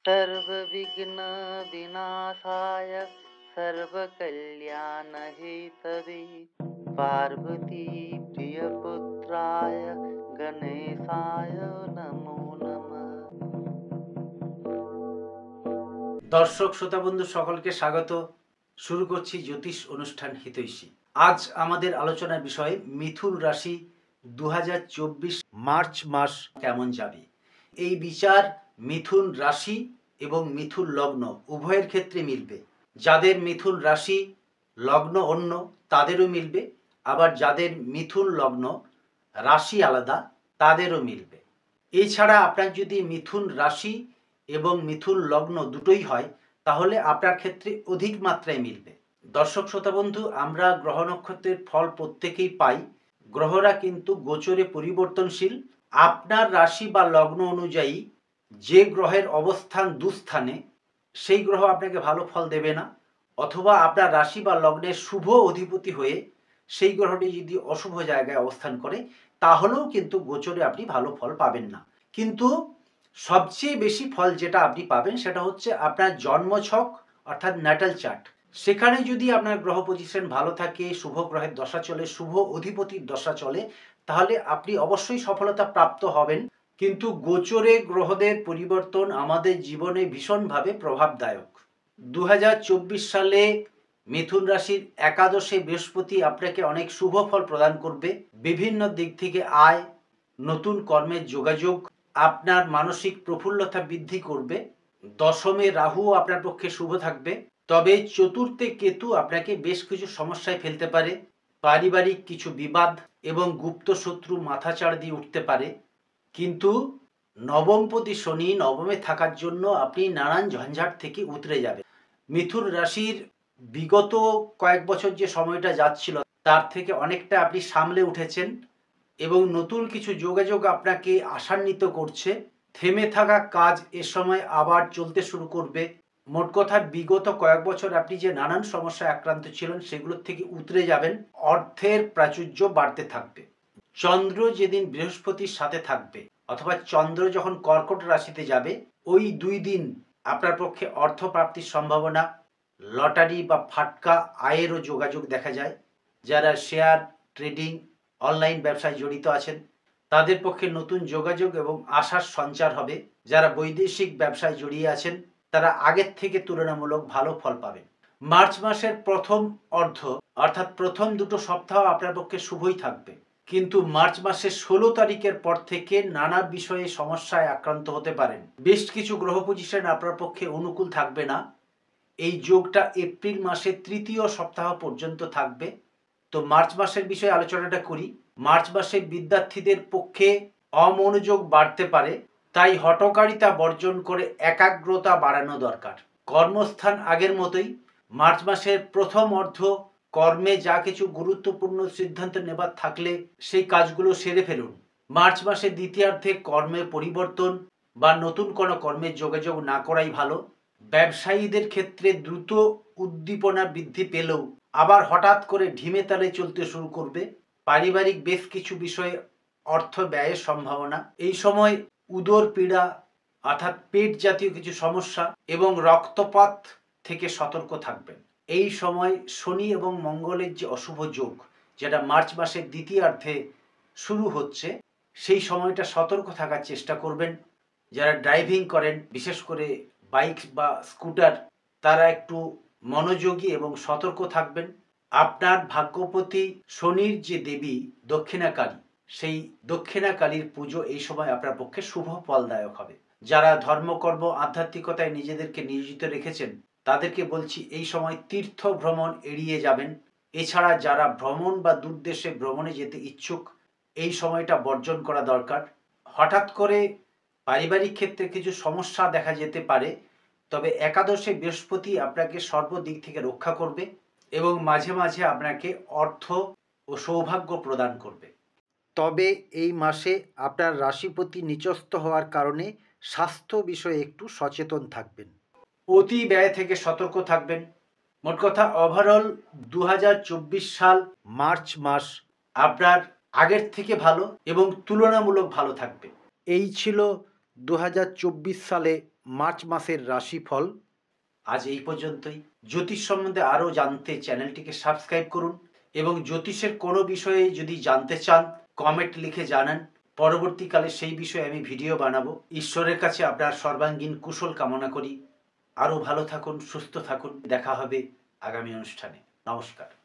सर्वविघ्न विनाशाय सर्वकल्याणहेतवे पार्वती प्रियपुत्राय गणेशाय नमो नमः। দর্শক শ্রোতা বন্ধু সকলকে স্বাগত। শুরু করছি জ্যোতিষ অনুষ্ঠান হিতৈষী। আজ আমাদের আলোচনার বিষয় মিথুন রাশি 2024 মার্চ মাস কেমন যাবে। এই বিচার মিথুন রাশি এবং মিথুন লগ্ন উভয়ের ক্ষেত্রে মিলবে। যাদের মিথুন রাশি লগ্ন অন্য তাদেরও মিলবে, আবার যাদের মিথুন লগ্ন রাশি আলাদা তাদেরও মিলবে। এছাড়া আপনার যদি মিথুন রাশি এবং মিথুন লগ্ন দুটোই হয় তাহলে আপনার ক্ষেত্রে অধিক মাত্রায় মিলবে। দর্শক শ্রোতা বন্ধু, আমরা গ্রহ নক্ষত্রের ফল প্রত্যেকেই পাই। গ্রহরা কিন্তু গোচরে পরিবর্তনশীল। আপনার রাশি বা লগ্ন অনুযায়ী যে গ্রহের অবস্থান দুস্থানে সেই গ্রহ আপনাকে ভালো ফল দেবে না, অথবা আপনার রাশি বা লগ্নের শুভ অধিপতি হয়ে সেই গ্রহটি যদি অশুভ জায়গায় অবস্থান করে তাহলেও কিন্তু গোচরে আপনি ভালো ফল পাবেন না। কিন্তু সবচেয়ে বেশি ফল যেটা আপনি পাবেন সেটা হচ্ছে আপনার জন্মছক অর্থাৎ ন্যাটাল চার্ট। সেখানে যদি আপনার গ্রহ পজিশন ভালো থাকে, শুভ গ্রহের দশা চলে, শুভ অধিপতির দশা চলে, তাহলে আপনি অবশ্যই সফলতা প্রাপ্ত হবেন। কিন্তু গোচরে গ্রহদের পরিবর্তন আমাদের জীবনে ভীষণভাবে প্রভাবদায়ক। 2024 সালে মিথুন রাশির একাদশে বৃহস্পতি আপনাকে অনেক শুভ ফল প্রদান করবে। বিভিন্ন দিক থেকে আয়, নতুন কর্মের যোগাযোগ, আপনার মানসিক প্রফুল্লতা বৃদ্ধি করবে। দশমে রাহু আপনার পক্ষে শুভ থাকবে, তবে চতুর্থে কেতু আপনাকে বেশ কিছু সমস্যায় ফেলতে পারে। পারিবারিক কিছু বিবাদ এবং গুপ্ত শত্রু মাথাচাড়া দিয়ে উঠতে পারে। কিন্তু নবমপতি শনি নবমে থাকার জন্য আপনি নানান ঝঞ্ঝাট থেকে উতরে যাবেন। মিথুন রাশির বিগত কয়েক বছর যে সময়টা যাচ্ছিল তার থেকে অনেকটা আপনি সামলে উঠেছেন এবং নতুন কিছু যোগাযোগ আপনাকে আশান্বিত করছে। থেমে থাকা কাজ এ সময় আবার চলতে শুরু করবে। মোট কথা বিগত কয়েক বছর আপনি যে নানান সমস্যায় আক্রান্ত ছিলেন সেগুলোর থেকে উতরে যাবেন। অর্থের প্রাচুর্য বাড়তে থাকবে। চন্দ্র যেদিন বৃহস্পতির সাথে থাকবে অথবা চন্দ্র যখন কর্কট রাশিতে যাবে ওই 2 দিন আপনার পক্ষে অর্থ প্রাপ্তির সম্ভাবনা, লটারি বা ফাটকা আয়েরও যোগাযোগ দেখা যায়। যারা শেয়ার ট্রেডিং অনলাইন ব্যবসায় জড়িত আছেন তাদের পক্ষে নতুন যোগাযোগ এবং আশার সঞ্চার হবে। যারা বৈদেশিক ব্যবসায় জড়িয়ে আছেন তারা আগের থেকে তুলনামূলক ভালো ফল পাবেন। মার্চ মাসের প্রথম অর্ধ অর্থাৎ প্রথম দুটো সপ্তাহ আপনার পক্ষে শুভই থাকবে, কিন্তু মার্চ মাসের 16 তারিখের পর থেকে নানা বিষয়ে সমস্যায় আক্রান্ত হতে পারেন। বেশ কিছু গ্রহ পজিশন আপনার পক্ষে অনুকূল থাকবে না। এই যোগটা এপ্রিল মাসের তৃতীয় সপ্তাহ পর্যন্ত থাকবে। তো মার্চ মাসের বিষয়ে আলোচনাটা করি। মার্চ মাসে বিদ্যার্থীদের পক্ষে অমনোযোগ বাড়তে পারে, তাই হঠকারিতা বর্জন করে একাগ্রতা বাড়ানো দরকার। কর্মস্থান আগের মতোই। মার্চ মাসের প্রথম অর্ধ কর্মে যা কিছু গুরুত্বপূর্ণ সিদ্ধান্ত নেবার থাকলে সেই কাজগুলো সেরে ফেলুন। মার্চ মাসের দ্বিতীয়ার্ধে কর্মে পরিবর্তন বা নতুন কোনো কর্মের যোগাযোগ না করাই ভালো। ব্যবসায়ীদের ক্ষেত্রে দ্রুত উদ্দীপনা বৃদ্ধি পেলেও আবার হঠাৎ করে ঢিমে তালে চলতে শুরু করবে। পারিবারিক বেশ কিছু বিষয়ে অর্থ ব্যয়ের সম্ভাবনা। এই সময় উদর পীড়া অর্থাৎ পেট জাতীয় কিছু সমস্যা এবং রক্তপাত থেকে সতর্ক থাকবেন। এই সময় শনি এবং মঙ্গলের যে অশুভ যোগ যেটা মার্চ মাসের দ্বিতীয়ার্ধে শুরু হচ্ছে সেই সময়টা সতর্ক থাকার চেষ্টা করবেন। যারা ড্রাইভিং করেন বিশেষ করে বাইক বা স্কুটার তারা একটু মনোযোগী এবং সতর্ক থাকবেন। আপনার ভাগ্যপতি শনির যে দেবী দক্ষিণাকালী, সেই দক্ষিণাকালীর পুজো এই সময় আপনার পক্ষে শুভ ফলদায়ক হবে। যারা ধর্মকর্ম আধ্যাত্মিকতায় নিজেদেরকে নিয়োজিত রেখেছেন তাদেরকে বলছি এই সময় তীর্থ ভ্রমণ এড়িয়ে যাবেন। এছাড়া যারা ভ্রমণ বা দূরদেশে ভ্রমণে যেতে ইচ্ছুক এই সময়টা বর্জন করা দরকার। হঠাৎ করে পারিবারিক ক্ষেত্রে কিছু সমস্যা দেখা যেতে পারে, তবে একাদশে বৃহস্পতি আপনাকে সর্বদিক থেকে রক্ষা করবে এবং মাঝে মাঝে আপনাকে অর্থ ও সৌভাগ্য প্রদান করবে। তবে এই মাসে আপনার রাশিপতি নিচস্থ হওয়ার কারণে স্বাস্থ্য বিষয়ে একটু সচেতন থাকবেন। অতি ব্যয় থেকে সতর্ক থাকবেন। মোট কথা ওভারঅল 2024 সাল মার্চ মাস আপনার আগের থেকে ভালো এবং তুলনামূলক ভালো থাকবে। এই ছিল 2024 সালে মার্চ মাসের রাশিফল আজ এই পর্যন্তই। জ্যোতিষ সম্বন্ধে আরও জানতে চ্যানেলটিকে সাবস্ক্রাইব করুন এবং জ্যোতিষের কোনো বিষয়ে যদি জানতে চান কমেন্ট লিখে জানান। পরবর্তীকালে সেই বিষয়ে আমি ভিডিও বানাবো। ঈশ্বরের কাছে আপনার সর্বাঙ্গীন কুশল কামনা করি। আরও ভালো থাকুন, সুস্থ থাকুন। দেখা হবে আগামী অনুষ্ঠানে। নমস্কার।